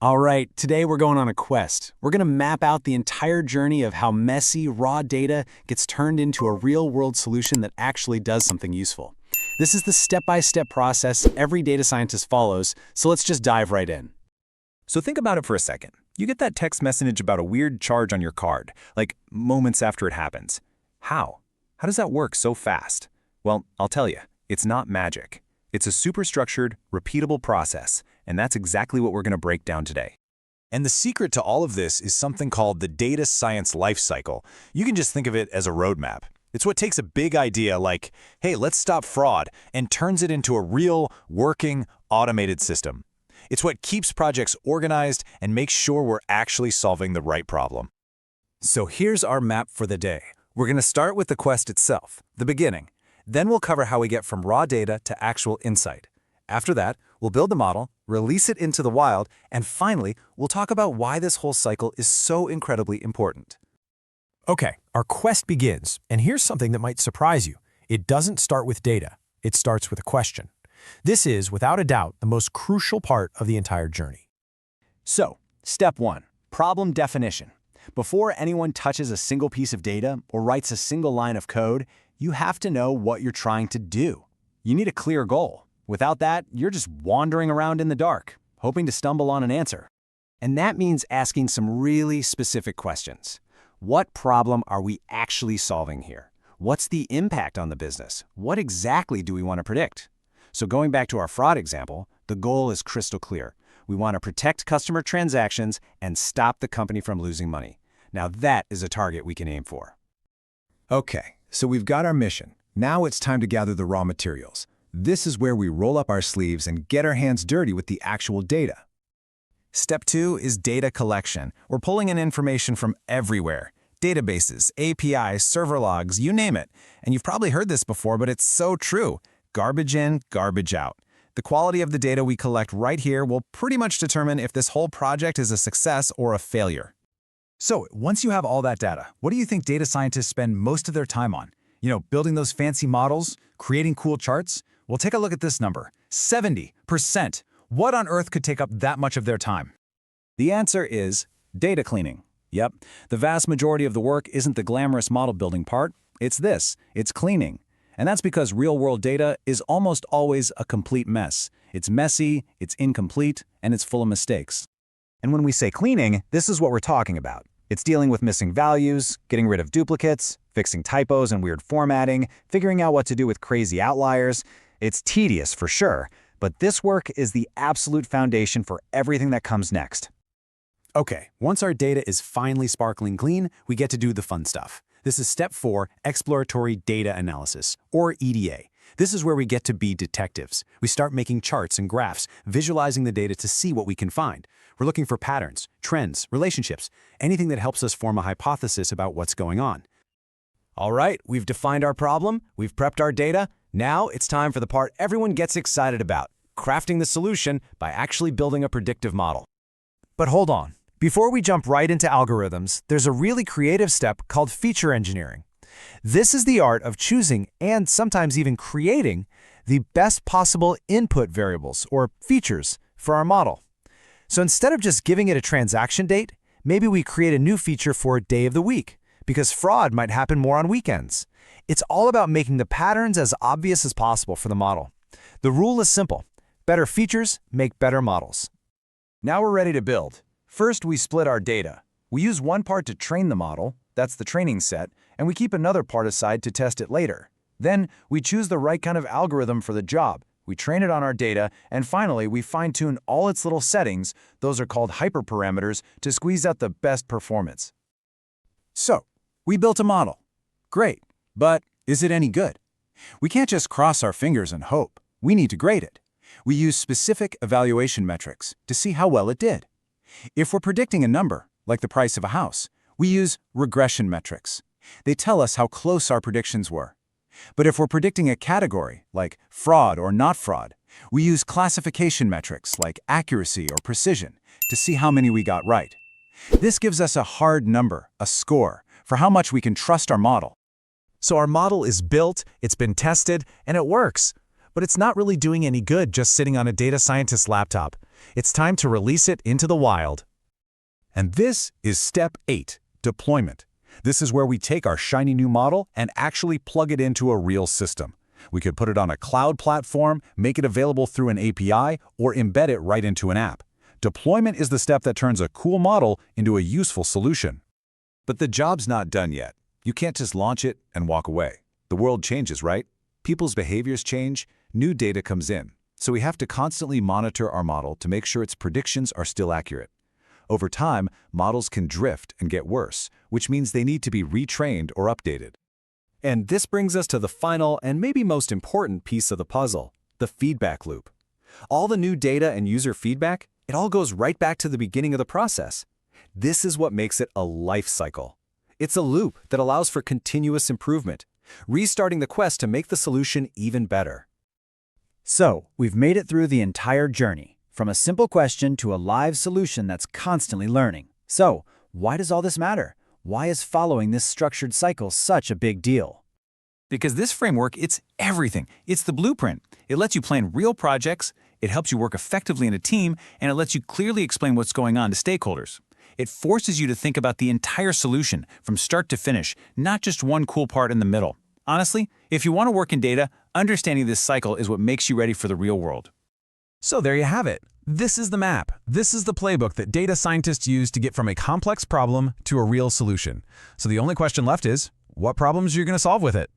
All right, today we're going on a quest. We're going to map out the entire journey of how messy, raw data gets turned into a real-world solution that actually does something useful. This is the step-by-step process every data scientist follows, so let's just dive right in. So think about it for a second. You get that text message about a weird charge on your card, like moments after it happens. How? How does that work so fast? Well, I'll tell you, it's not magic. It's a superstructured, repeatable process, and that's exactly what we're going to break down today. And the secret to all of this is something called the Data Science Lifecycle. You can just think of it as a roadmap. It's what takes a big idea like, hey, let's stop fraud, and turns it into a real, working, automated system. It's what keeps projects organized and makes sure we're actually solving the right problem. So here's our map for the day. We're going to start with the quest itself, the beginning. Then we'll cover how we get from raw data to actual insight. After that, we'll build the model, release it into the wild, and finally, we'll talk about why this whole cycle is so incredibly important. Okay, our quest begins, and here's something that might surprise you. It doesn't start with data. It starts with a question. This is, without a doubt, the most crucial part of the entire journey. So, step 1, problem definition. Before anyone touches a single piece of data or writes a single line of code, you have to know what you're trying to do. You need a clear goal. Without that, you're just wandering around in the dark, hoping to stumble on an answer. And that means asking some really specific questions. What problem are we actually solving here? What's the impact on the business? What exactly do we want to predict? So going back to our fraud example, the goal is crystal clear. We want to protect customer transactions and stop the company from losing money. Now that is a target we can aim for. Okay, so we've got our mission. Now it's time to gather the raw materials. This is where we roll up our sleeves and get our hands dirty with the actual data. Step 2 is data collection. We're pulling in information from everywhere. Databases, APIs, server logs, you name it. And you've probably heard this before, but it's so true. Garbage in, garbage out. The quality of the data we collect right here will pretty much determine if this whole project is a success or a failure. So, once you have all that data, what do you think data scientists spend most of their time on? Building those fancy models, creating cool charts? Well, take a look at this number, 70%. What on earth could take up that much of their time? The answer is data cleaning. Yep, the vast majority of the work isn't the glamorous model building part. It's cleaning. And that's because real-world data is almost always a complete mess. It's messy, it's incomplete, and it's full of mistakes. And when we say cleaning, this is what we're talking about. It's dealing with missing values, getting rid of duplicates, fixing typos and weird formatting, figuring out what to do with crazy outliers. It's tedious for sure, but this work is the absolute foundation for everything that comes next. Okay, once our data is finally sparkling clean, we get to do the fun stuff. This is step 4, exploratory data analysis, or EDA. This is where we get to be detectives. We start making charts and graphs, visualizing the data to see what we can find. We're looking for patterns, trends, relationships, anything that helps us form a hypothesis about what's going on. All right, we've defined our problem, we've prepped our data. Now it's time for the part everyone gets excited about, crafting the solution by actually building a predictive model. But hold on. Before we jump right into algorithms, there's a really creative step called feature engineering. This is the art of choosing and sometimes even creating the best possible input variables or features for our model. So instead of just giving it a transaction date, maybe we create a new feature for a day of the week, because fraud might happen more on weekends. It's all about making the patterns as obvious as possible for the model. The rule is simple. Better features make better models. Now we're ready to build. First, we split our data. We use one part to train the model, that's the training set, and we keep another part aside to test it later. Then, we choose the right kind of algorithm for the job. We train it on our data, and finally, we fine-tune all its little settings, those are called hyperparameters, to squeeze out the best performance. So, we built a model. Great, but is it any good? We can't just cross our fingers and hope. We need to grade it. We use specific evaluation metrics to see how well it did. If we're predicting a number, like the price of a house, we use regression metrics. They tell us how close our predictions were. But if we're predicting a category, like fraud or not fraud, we use classification metrics like accuracy or precision to see how many we got right. This gives us a hard number, a score, for how much we can trust our model. So our model is built, it's been tested, and it works. But it's not really doing any good just sitting on a data scientist's laptop. It's time to release it into the wild. And this is step 8, deployment. This is where we take our shiny new model and actually plug it into a real system. We could put it on a cloud platform, make it available through an API, or embed it right into an app. Deployment is the step that turns a cool model into a useful solution. But the job's not done yet. You can't just launch it and walk away. The world changes, right? People's behaviors change, new data comes in. So we have to constantly monitor our model to make sure its predictions are still accurate. Over time, models can drift and get worse, which means they need to be retrained or updated. And this brings us to the final and maybe most important piece of the puzzle, the feedback loop. All the new data and user feedback, it all goes right back to the beginning of the process. This is what makes it a life cycle. It's a loop that allows for continuous improvement, restarting the quest to make the solution even better. So, we've made it through the entire journey, from a simple question to a live solution that's constantly learning. So, why does all this matter? Why is following this structured cycle such a big deal? Because this framework, it's everything. It's the blueprint. It lets you plan real projects, it helps you work effectively in a team, and it lets you clearly explain what's going on to stakeholders. It forces you to think about the entire solution from start to finish, not just one cool part in the middle. Honestly, if you want to work in data, understanding this cycle is what makes you ready for the real world. So there you have it. This is the map. This is the playbook that data scientists use to get from a complex problem to a real solution. So the only question left is, what problems are you going to solve with it?